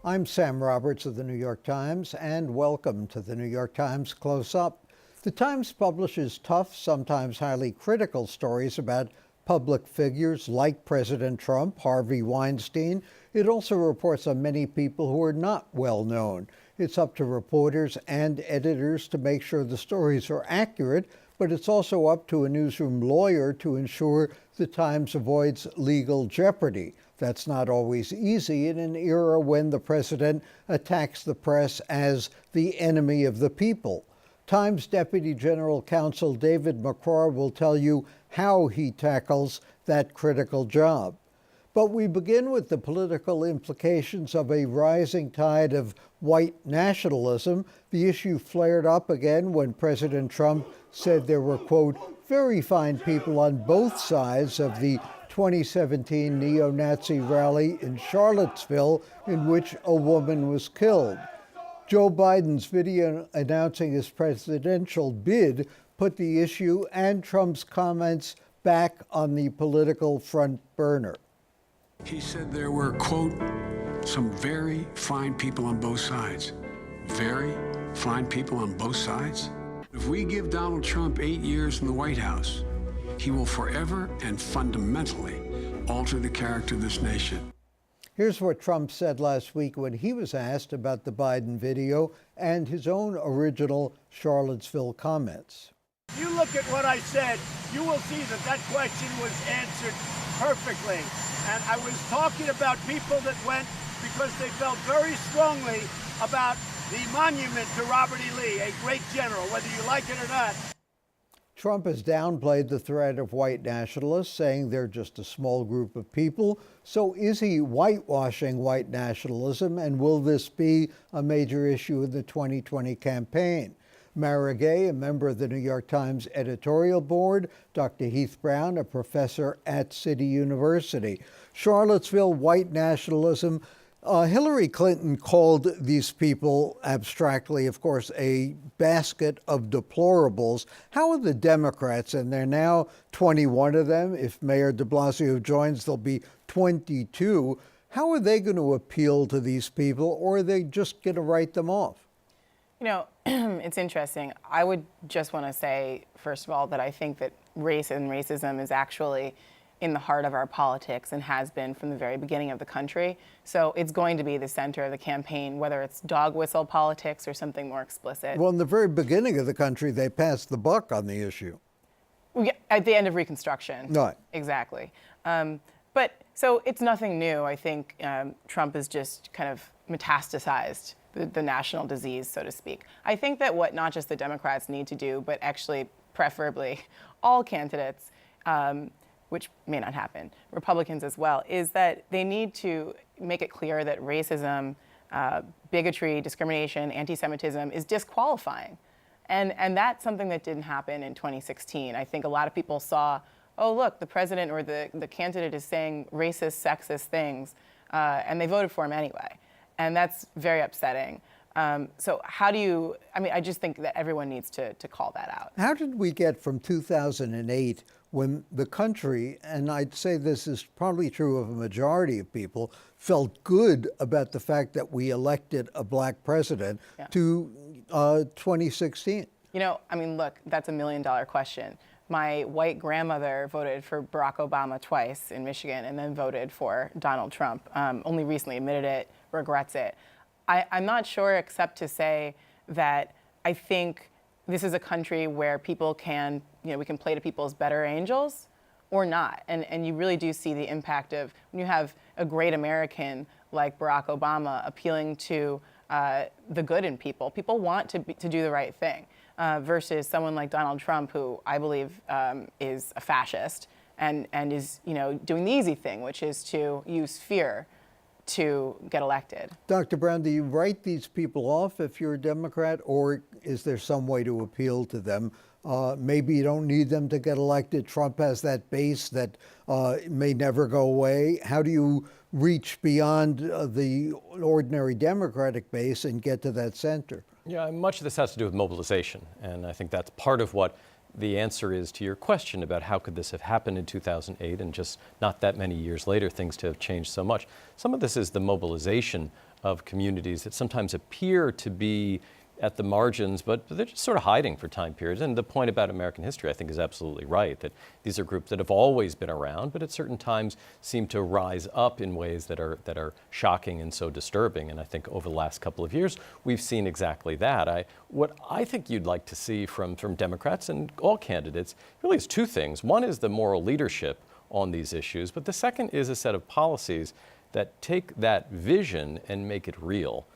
I'm Sam Roberts of the New York Times, and welcome to the New York Times Close Up. The Times publishes tough, sometimes highly critical stories about public figures like President Trump, Harvey Weinstein. It also reports on many people who are not well known. It's up to reporters and editors to make sure the stories are accurate, but it's also up to a newsroom lawyer to ensure the Times avoids legal jeopardy. That's not always easy in an era when the president attacks the press as the enemy of the people. Times Deputy General Counsel David McCraw will tell you how he tackles that critical job. But we begin with the political implications of a rising tide of white nationalism. The issue flared up again when President Trump said there were, quote, very fine people on both sides of the 2017 neo-Nazi rally in Charlottesville in which a woman was killed. Joe Biden's video announcing his presidential bid put the issue and Trump's comments back on the political front burner. He said there were, quote, some very fine people on both sides. Very fine people on both sides? If we give Donald Trump 8 years in the White House, he will forever and fundamentally alter the character of this nation. Here's what Trump said last week when he was asked about the Biden video and his own original Charlottesville comments. If you look at what I said, you will see that that question was answered perfectly. And I was talking about people that went because they felt very strongly about the monument to Robert E. Lee, a great general, whether you like it or not. Trump has downplayed the threat of white nationalists, saying they're just a small group of people. So is he whitewashing white nationalism, and will this be a major issue in the 2020 campaign? Mara Gay, a member of the New York Times editorial board, Dr. Heath Brown, a professor at City University. Charlottesville white nationalism. Hillary Clinton called these people, abstractly, of course, a basket of deplorables. How are the Democrats, and there are now 21 of them, if Mayor de Blasio joins, there'll be 22. How are they going to appeal to these people, or are they just going to write them off? You know, it's interesting. I would just want to say, first of all, that I think that race and racism is actually in the heart of our politics and has been from the very beginning of the country. So it's going to be the center of the campaign, whether it's dog whistle politics or something more explicit. Well, in the very beginning of the country, they passed the buck on the issue. At the end of Reconstruction. Right. Exactly. But so it's nothing new. I think Trump has just kind of metastasized the national disease, so to speak. I think that what not just the Democrats need to do, but actually preferably all candidates, which may not happen, Republicans as well, is that they need to make it clear that racism, bigotry, discrimination, anti-Semitism is disqualifying. And that's something that didn't happen in 2016. I think a lot of people saw, oh, look, the president or the candidate is saying racist, sexist things, and they voted for him anyway. And that's very upsetting. So how do you, I just think that everyone needs to call that out. How did we get from 2008, when the country, and I'd say this is probably true of a majority of people, felt good about the fact that we elected a black president, to 2016? You know, look, that's $1 million question. My white grandmother voted for Barack Obama twice in Michigan and then voted for Donald Trump. Only recently admitted it, regrets it. I'm not sure, except to say that I think this is a country where people can, we can play to people's better angels or not. And you really do see the impact of when you have a great American like Barack Obama appealing to the good in people. People want to do the right thing versus someone like Donald Trump, who I believe is a fascist and is, doing the easy thing, which is to use fear to get elected. Dr. Brown, do you write these people off if you're a Democrat, or is there some way to appeal to them? Maybe you don't need them to get elected. Trump has that base that may never go away. How do you reach beyond the ordinary Democratic base and get to that center? Yeah, much of this has to do with mobilization, and I think that's part of what the answer is to your question about how could this have happened in 2008 and just not that many years later things to have changed so much. Some of this is the mobilization of communities that sometimes appear to be at the margins, but they're just sort of hiding for time periods. And the point about American history, I think, is absolutely right, that these are groups that have always been around, but at certain times seem to rise up in ways that are shocking and so disturbing. And I think over the last couple of years, we've seen exactly that. What I think you'd like to see from Democrats and all candidates really is two things. One is the moral leadership on these issues, but the second is a set of policies that take that vision and make it real.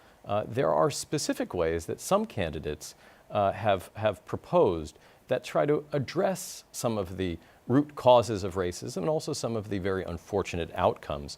There are specific ways that some candidates have proposed that try to address some of the root causes of racism and also some of the very unfortunate outcomes.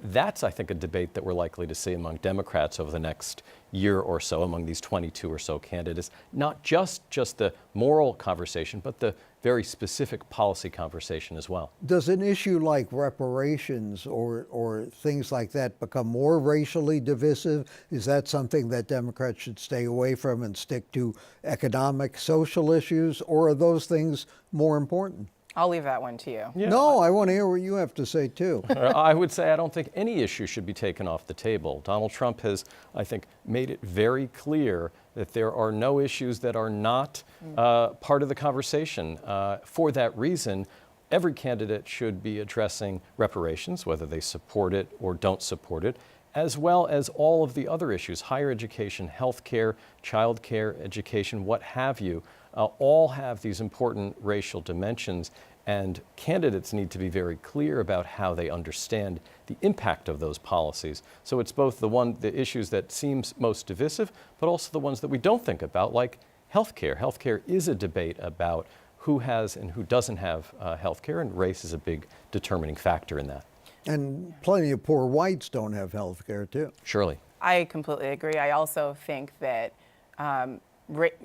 That's, I think, a debate that we're likely to see among Democrats over the next year or so, among these 22 or so candidates. Not just the moral conversation, but the very specific policy conversation as well. Does an issue like reparations or things like that become more racially divisive? Is that something that Democrats should stay away from and stick to economic, social issues, or are those things more important? I'll leave that one to you. Yeah. No, I want to hear what you have to say too. I would say I don't think any issue should be taken off the table. Donald Trump has, I think, made it very clear that there are no issues that are not part of the conversation. For that reason, every candidate should be addressing reparations, whether they support it or don't support it, as well as all of the other issues, higher education, health care, child care, education, what have you. All have these important racial dimensions, and candidates need to be very clear about how they understand the impact of those policies. So it's both the issues that seems most divisive, but also the ones that we don't think about, like healthcare. Healthcare is a debate about who has and who doesn't have healthcare, and race is a big determining factor in that. And plenty of poor whites don't have health care too. Surely. I completely agree. I also think that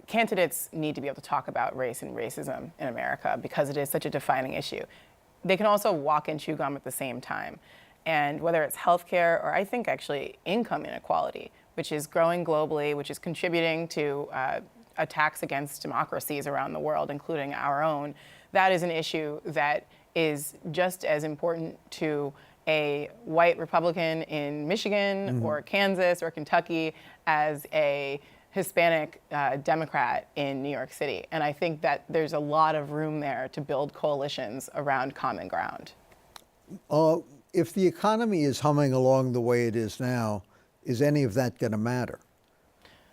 candidates need to be able to talk about race and racism in America because it is such a defining issue. They can also walk and chew gum at the same time. And whether it's healthcare or I think actually income inequality, which is growing globally, which is contributing to attacks against democracies around the world, including our own, that is an issue that is just as important to a white Republican in Michigan or Kansas or Kentucky as a Hispanic Democrat in New York City. And I think that there's a lot of room there to build coalitions around common ground. If the economy is humming along the way it is now, is any of that going to matter?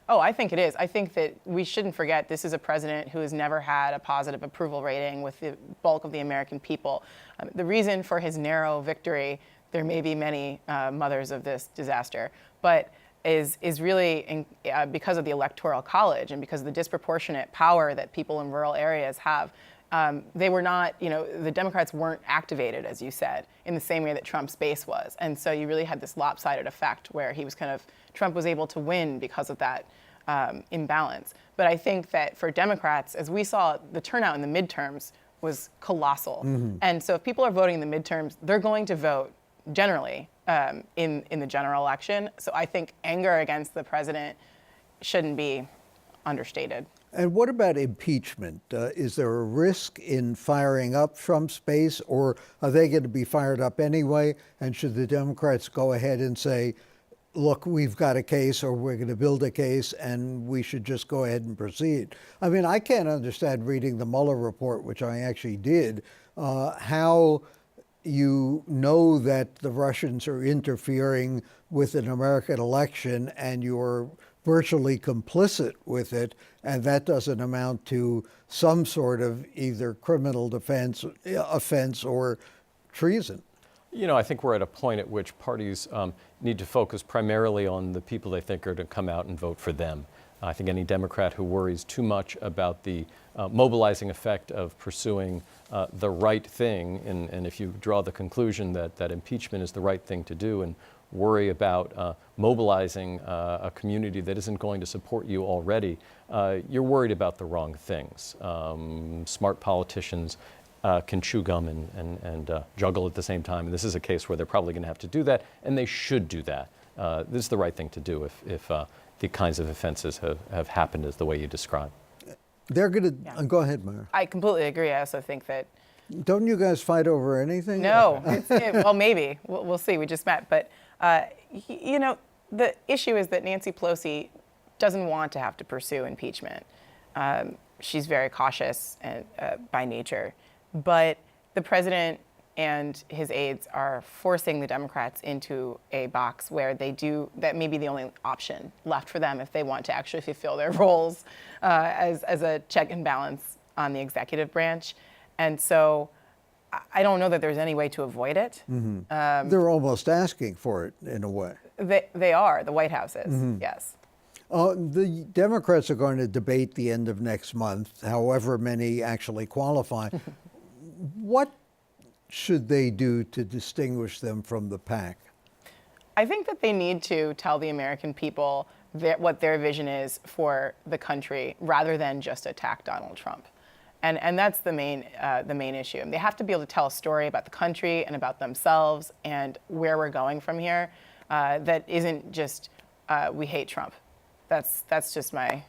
Oh, I think it is. I think that we shouldn't forget this is a president who has never had a positive approval rating with the bulk of the American people. The reason for his narrow victory, there may be many mothers of this disaster, but is really because of the Electoral College and because of the disproportionate power that people in rural areas have. They were not, the Democrats weren't activated, as you said, in the same way that Trump's base was. And so you really had this lopsided effect where Trump was able to win because of that imbalance. But I think that for Democrats, as we saw, the turnout in the midterms was colossal. And so if people are voting in the midterms, they're going to vote generally in the general election. So I think anger against the president shouldn't be understated. And what about impeachment? Is there a risk in firing up Trump's base, or are they going to be fired up anyway? And should the Democrats go ahead and say, look, we've got a case, or we're going to build a case, and we should just go ahead and proceed? I mean, I can't understand reading the Mueller report, which I actually did, how you know that the Russians are interfering with an American election and you're virtually complicit with it, and that doesn't amount to some sort of either criminal offense or treason. I think we're at a point at which parties need to focus primarily on the people they think are to come out and vote for them. I think any Democrat who worries too much about the mobilizing effect of pursuing the right thing, and if you draw the conclusion that impeachment is the right thing to do and worry about mobilizing a community that isn't going to support you already, you're worried about the wrong things. Smart politicians can chew gum and juggle at the same time. And this is a case where they're probably going to have to do that, and they should do that. This is the right thing to do if the kinds of offenses have happened as the way you describe. They're going to go ahead, Mara. I completely agree. I also think that Don't you guys fight over anything? no, well, maybe we'll see. We just met, but the issue is that Nancy Pelosi doesn't want to have to pursue impeachment. She's very cautious and, by nature, but the president and his aides are forcing the Democrats into a box where that may be the only option left for them if they want to actually fulfill their roles as a check and balance on the executive branch. And so I don't know that there's any way to avoid it. Mm-hmm. They're almost asking for it in a way. They are, the White House is, yes. The Democrats are going to debate the end of next month, however many actually qualify. What should they do to distinguish them from the pack? I think that they need to tell the American people what their vision is for the country rather than just attack Donald Trump. And that's the main issue. And they have to be able to tell a story about the country and about themselves and where we're going from here that isn't just we hate Trump. That's just my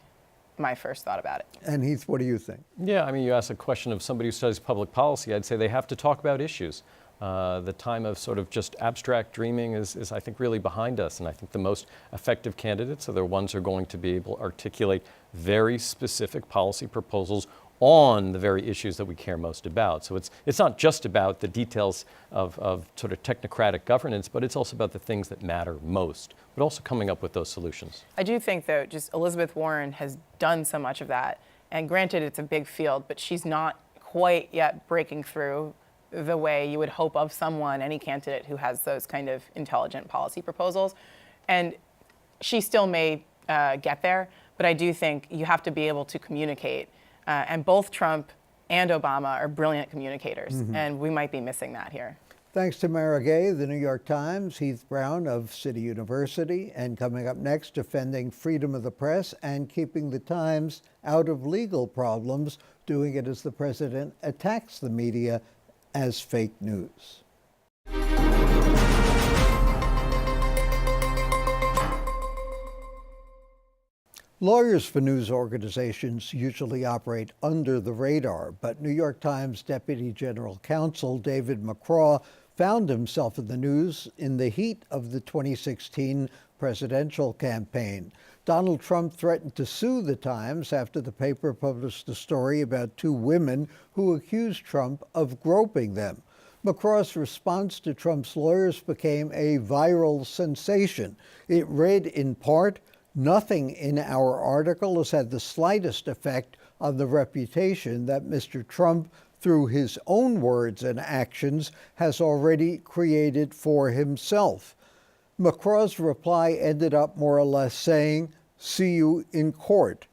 first thought about it. And Heath, what do you think? Yeah, I mean, you asked a question of somebody who studies public policy. I'd say they have to talk about issues. The time of sort of just abstract dreaming is, I think, really behind us. And I think the most effective candidates are the ones who are going to be able to articulate very specific policy proposals on the very issues that we care most about. So it's not just about the details of sort of technocratic governance, but it's also about the things that matter most, but also coming up with those solutions. I do think, though, just Elizabeth Warren has done so much of that. And granted, it's a big field, but she's not quite yet breaking through the way you would hope of someone, any candidate who has those kind of intelligent policy proposals. And she still may get there, but I do think you have to be able to communicate. And both Trump and Obama are brilliant communicators, and we might be missing that here. Thanks to Mara Gay, The New York Times, Heath Brown of City University, and coming up next, defending freedom of the press and keeping the Times out of legal problems, doing it as the president attacks the media as fake news. Lawyers for news organizations usually operate under the radar, but New York Times Deputy General Counsel David McCraw found himself in the news in the heat of the 2016 presidential campaign. Donald Trump threatened to sue the Times after the paper published a story about two women who accused Trump of groping them. McCraw's response to Trump's lawyers became a viral sensation. It read in part, "Nothing in our article has had the slightest effect on the reputation that Mr. Trump, through his own words and actions, has already created for himself." McCraw's reply ended up more or less saying, "See you in court."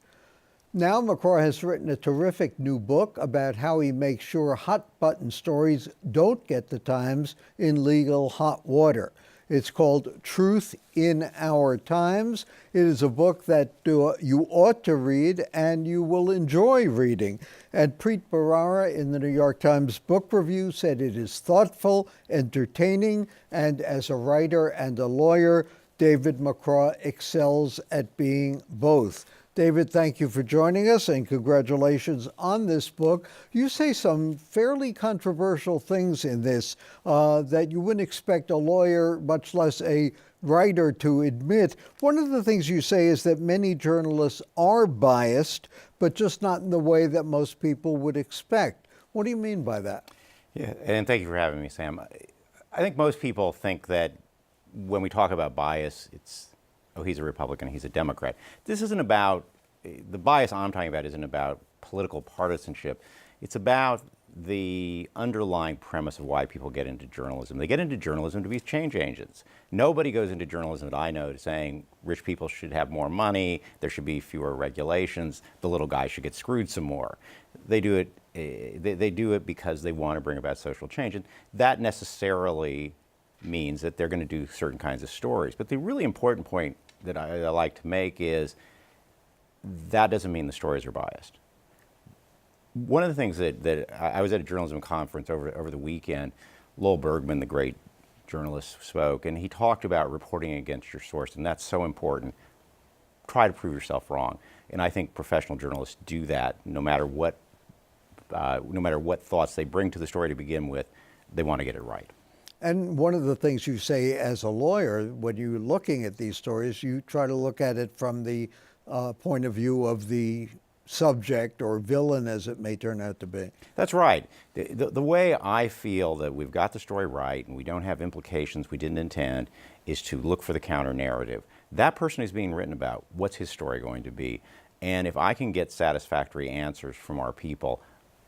Now McCraw has written a terrific new book about how he makes sure hot-button stories don't get the Times in legal hot water. It's called Truth in Our Times. It is a book that you ought to read and you will enjoy reading. And Preet Bharara in the New York Times Book Review said it is thoughtful, entertaining, and as a writer and a lawyer, David McCraw excels at being both. David, thank you for joining us and congratulations on this book. You say some fairly controversial things in this that you wouldn't expect a lawyer, much less a writer, to admit. One of the things you say is that many journalists are biased, but just not in the way that most people would expect. What do you mean by that? Yeah, and thank you for having me, Sam. I think most people think that when we talk about bias, it's, oh, he's a Republican, he's a Democrat. This isn't about, the bias I'm talking about isn't about political partisanship. It's about the underlying premise of why people get into journalism. They get into journalism to be change agents. Nobody goes into journalism that I know to saying rich people should have more money, there should be fewer regulations, the little guy should get screwed some more. They do it, they do it because they want to bring about social change. And that necessarily means that they're going to do certain kinds of stories. But the really important point that I like to make is that doesn't mean the stories are biased. One of the things that I was at a journalism conference over the weekend, Lowell Bergman, the great journalist, spoke, and he talked about reporting against your source, and that's so important. try to prove yourself wrong. And I think professional journalists do that no matter what thoughts they bring to the story to begin with, they want to get it right. And one of the things you say as a lawyer, when you're looking at these stories, you try to look at it from the point of view of the subject or villain, as it may turn out to be. That's right. The way I feel that we've got the story right and we don't have implications we didn't intend is to look for the counter narrative. That person who's being written about, what's his story going to be? And if I can get satisfactory answers from our people,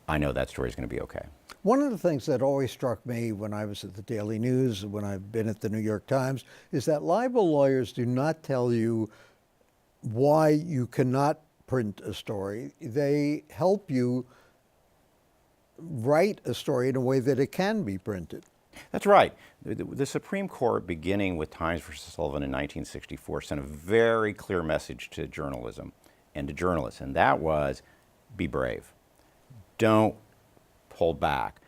I know that story is going to be okay. One of the things that always struck me when I was at the Daily News, when I've been at the New York Times, is that libel lawyers do not tell you why you cannot print a story. They help you write a story in a way that it can be printed. That's right. The Supreme Court, beginning with Times versus Sullivan in 1964, sent a very clear message to journalism and to journalists, and that was, be brave. Don't hold back.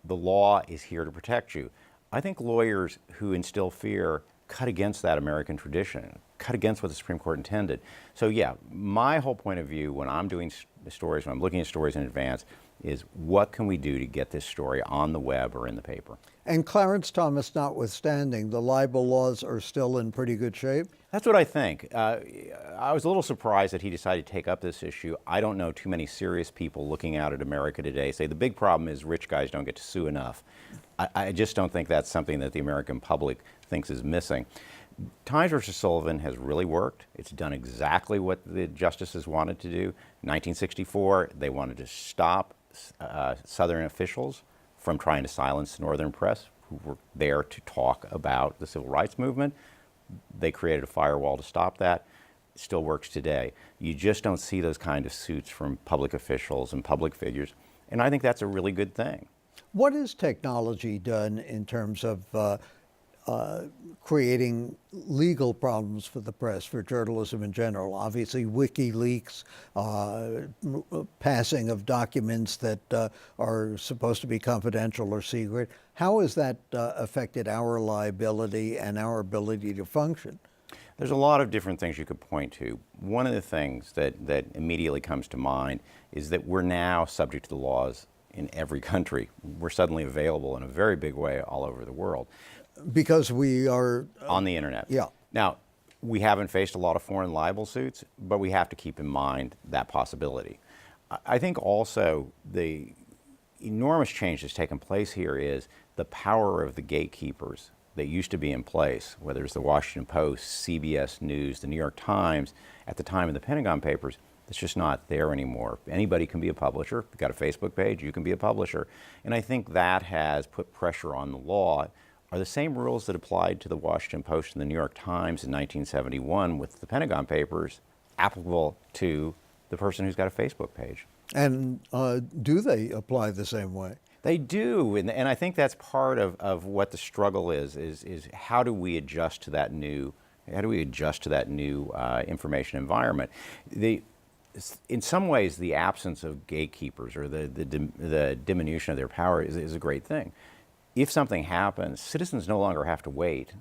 The law is here to protect you. I think lawyers who instill fear cut against that American tradition, cut against what the Supreme Court intended. So yeah, my whole point of view when I'm doing stories, when I'm looking at stories in advance, is what can we do to get this story on the web or in the paper? And Clarence Thomas notwithstanding, the libel laws are still in pretty good shape? That's what I think. I was a little surprised that he decided to take up this issue. I don't know too many serious people looking out at America today say the big problem is rich guys don't get to sue enough. I just don't think that's something that the American public thinks is missing. Times versus Sullivan has really worked. It's done exactly what the justices wanted to do. In 1964, they wanted to stop Southern officials from trying to silence the Northern press, who were there to talk about the civil rights movement. They created a firewall to stop that. It still works today. You just don't see those kind of suits from public officials and public figures, and I think that's a really good thing. What has technology done in terms of creating legal problems for the press, for journalism in general? Obviously, WikiLeaks, passing of documents that are supposed to be confidential or secret. How has that affected our liability and our ability to function? There's a lot of different things you could point to. One of the things that immediately comes to mind is that we're now subject to the laws in every country. We're suddenly available in a very big way all over the world. Because we are on the internet. Yeah. Now, we haven't faced a lot of foreign libel suits, but we have to keep in mind that possibility. I think also the enormous change that's taken place here is the power of the gatekeepers that used to be in place, whether it's the Washington Post, CBS News, the New York Times, at the time of the Pentagon Papers. It's just not there anymore. Anybody can be a publisher. If you've got a Facebook page, you can be a publisher. And I think that has put pressure on the law. Are the same rules that applied to the Washington Post and the New York Times in 1971 with the Pentagon Papers applicable to the person who's got a Facebook page? And do they apply the same way? They do, and I think that's part of what the struggle is how do we adjust to that new information environment? In some ways, the absence of gatekeepers or the diminution of their power is a great thing. If something happens, citizens no longer have to wait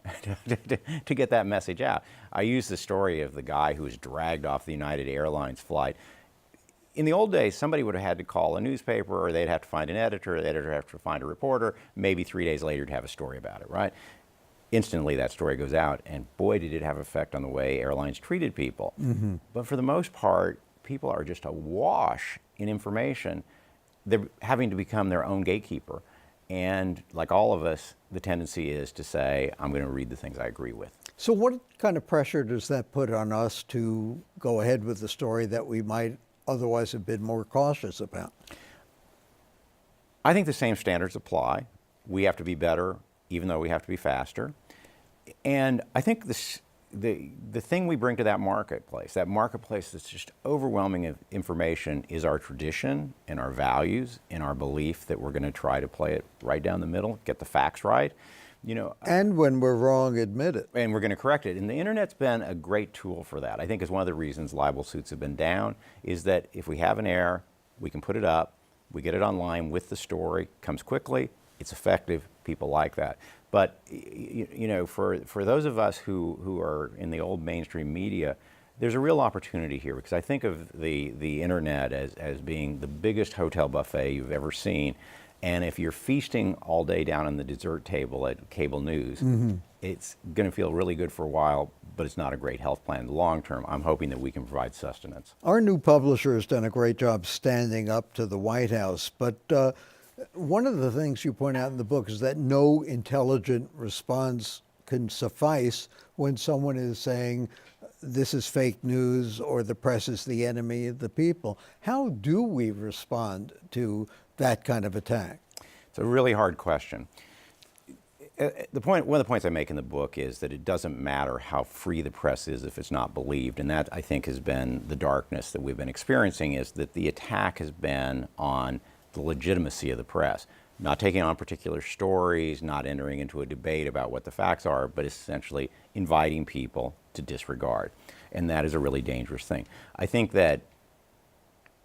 to get that message out. I use the story of the guy who was dragged off the United Airlines flight. In the old days, somebody would have had to call a newspaper, or they'd have to find an editor, the editor would have to find a reporter, maybe 3 days later to have a story about it, right? Instantly that story goes out, and boy, did it have an effect on the way airlines treated people. Mm-hmm. But for the most part, people are just awash in information. They're having to become their own gatekeeper. And like all of us, the tendency is to say, I'm going to read the things I agree with. So what kind of pressure does that put on us to go ahead with the story that we might otherwise have been more cautious about? I think the same standards apply. We have to be better, even though we have to be faster. And I think the thing we bring to that marketplace that's just overwhelming of information, is our tradition and our values and our belief that we're going to try to play it right down the middle, get the facts right. You know, and when we're wrong, admit it. And we're going to correct it. And the internet's been a great tool for that. I think is one of the reasons libel suits have been down, is that if we have an error, we can put it up, we get it online with the story, comes quickly, it's effective, people like that. But you know, for those of us who are in the old mainstream media, there's a real opportunity here, because I think of the internet as being the biggest hotel buffet you've ever seen. And if you're feasting all day down on the dessert table at cable news, it's going to feel really good for a while, but it's not a great health plan in the long term. I'm hoping that we can provide sustenance. Our new publisher has done a great job standing up to the White House, but one of the things you point out in the book is that no intelligent response can suffice when someone is saying this is fake news or the press is the enemy of the people. How do we respond to that kind of attack? It's a really hard question. One of the points I make in the book is that it doesn't matter how free the press is if it's not believed, and that, I think, has been the darkness that we've been experiencing, is that the attack has been on the legitimacy of the press, not taking on particular stories, not entering into a debate about what the facts are, but essentially inviting people to disregard. And that is a really dangerous thing. I think that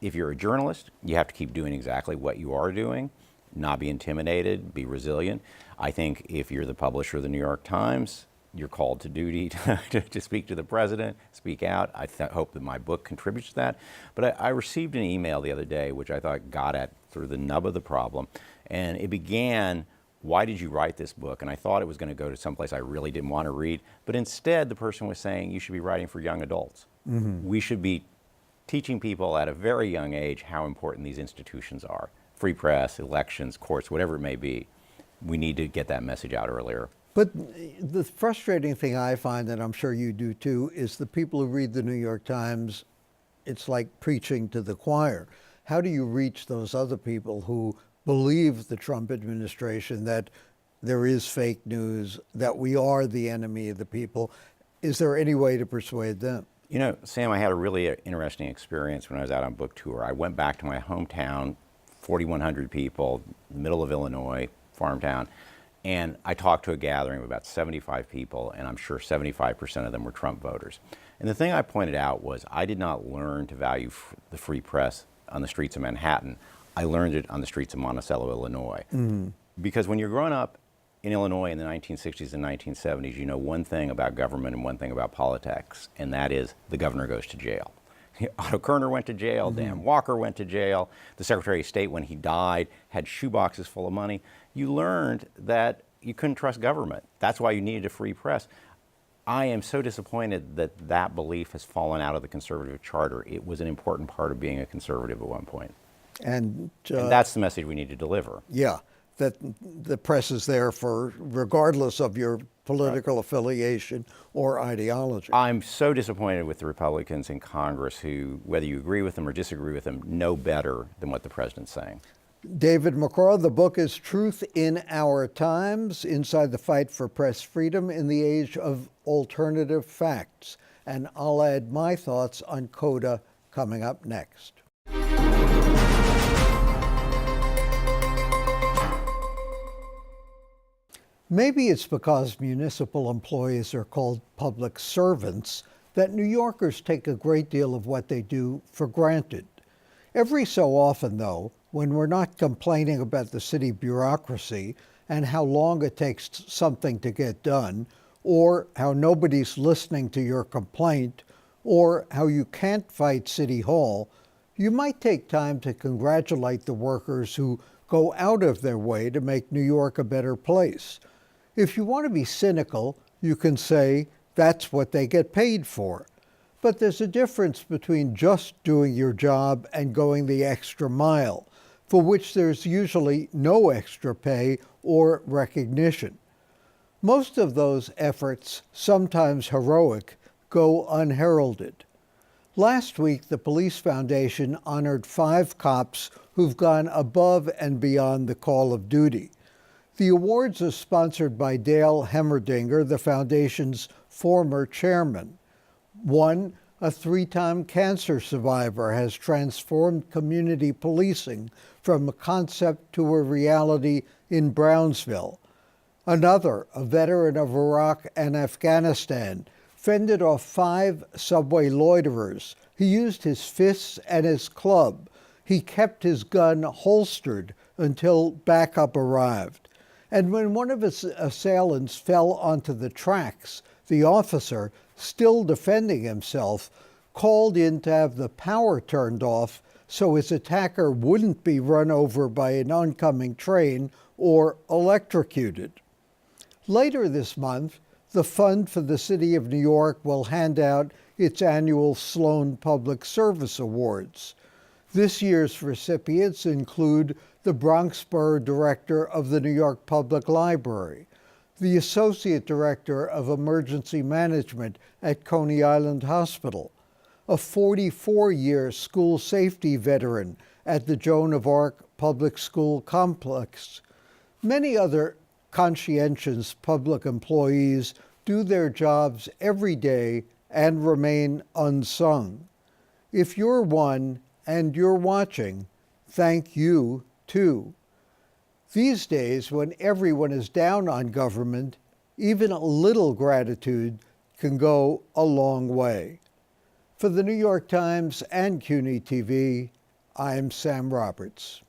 if you're a journalist, you have to keep doing exactly what you are doing, not be intimidated, be resilient. I think if you're the publisher of the New York Times, you're called to duty to speak to the president, speak out. I hope that my book contributes to that. But I received an email the other day which I thought got at sort of the nub of the problem. And it began, why did you write this book? And I thought it was going to go to someplace I really didn't want to read. But instead, the person was saying, you should be writing for young adults. We should be teaching people at a very young age how important these institutions are. Free press, elections, courts, whatever it may be. We need to get that message out earlier. But the frustrating thing I find, and I'm sure you do too, is the people who read the New York Times, it's like preaching to the choir. How do you reach those other people who believe the Trump administration, that there is fake news, that we are the enemy of the people? Is there any way to persuade them? You know, Sam, I had a really interesting experience when I was out on book tour. I went back to my hometown, 4,100 people, middle of Illinois, farm town, and I talked to a gathering of about 75 people, and I'm sure 75% of them were Trump voters. And the thing I pointed out was I did not learn to value the free press on the streets of Manhattan. I learned it on the streets of Monticello, Illinois. Because when you're growing up in Illinois in the 1960s and 1970s, you know one thing about government and one thing about politics, and that is the governor goes to jail. Otto Kerner went to jail, Dan Walker went to jail, the Secretary of State, when he died, had shoeboxes full of money. You learned that you couldn't trust government. That's why you needed a free press. I am so disappointed that that belief has fallen out of the conservative charter. It was an important part of being a conservative at one point. And that's the message we need to deliver. Yeah, that the press is there for, regardless of your political affiliation or ideology. I'm so disappointed with the Republicans in Congress who, whether you agree with them or disagree with them, know better than what the president's saying. David McCraw, the book is Truth in Our Times, Inside the Fight for Press Freedom in the Age of Alternative Facts. And I'll add my thoughts on CODA coming up next. Maybe it's because municipal employees are called public servants that New Yorkers take a great deal of what they do for granted. Every so often, though, when we're not complaining about the city bureaucracy and how long it takes something to get done, or how nobody's listening to your complaint, or how you can't fight City Hall, you might take time to congratulate the workers who go out of their way to make New York a better place. If you want to be cynical, you can say that's what they get paid for. But there's a difference between just doing your job and going the extra mile, for which there's usually no extra pay or recognition. Most of those efforts, sometimes heroic, go unheralded. Last week, the Police Foundation honored 5 cops who've gone above and beyond the call of duty. The awards are sponsored by Dale Hemmerdinger, the foundation's former chairman. One, a 3-time cancer survivor, has transformed community policing from a concept to a reality in Brownsville. Another, a veteran of Iraq and Afghanistan, fended off 5 subway loiterers. He used his fists and his club. He kept his gun holstered until backup arrived. And when one of his assailants fell onto the tracks, the officer still defending himself, called in to have the power turned off so his attacker wouldn't be run over by an oncoming train or electrocuted. Later this month, the Fund for the City of New York will hand out its annual Sloan Public Service Awards. This year's recipients include the Bronx Borough Director of the New York Public Library, the Associate Director of Emergency Management at Coney Island Hospital, a 44-year school safety veteran at the Joan of Arc Public School Complex. Many other conscientious public employees do their jobs every day and remain unsung. If you're one and you're watching, thank you too. These days, when everyone is down on government, even a little gratitude can go a long way. For the New York Times and CUNY TV, I'm Sam Roberts.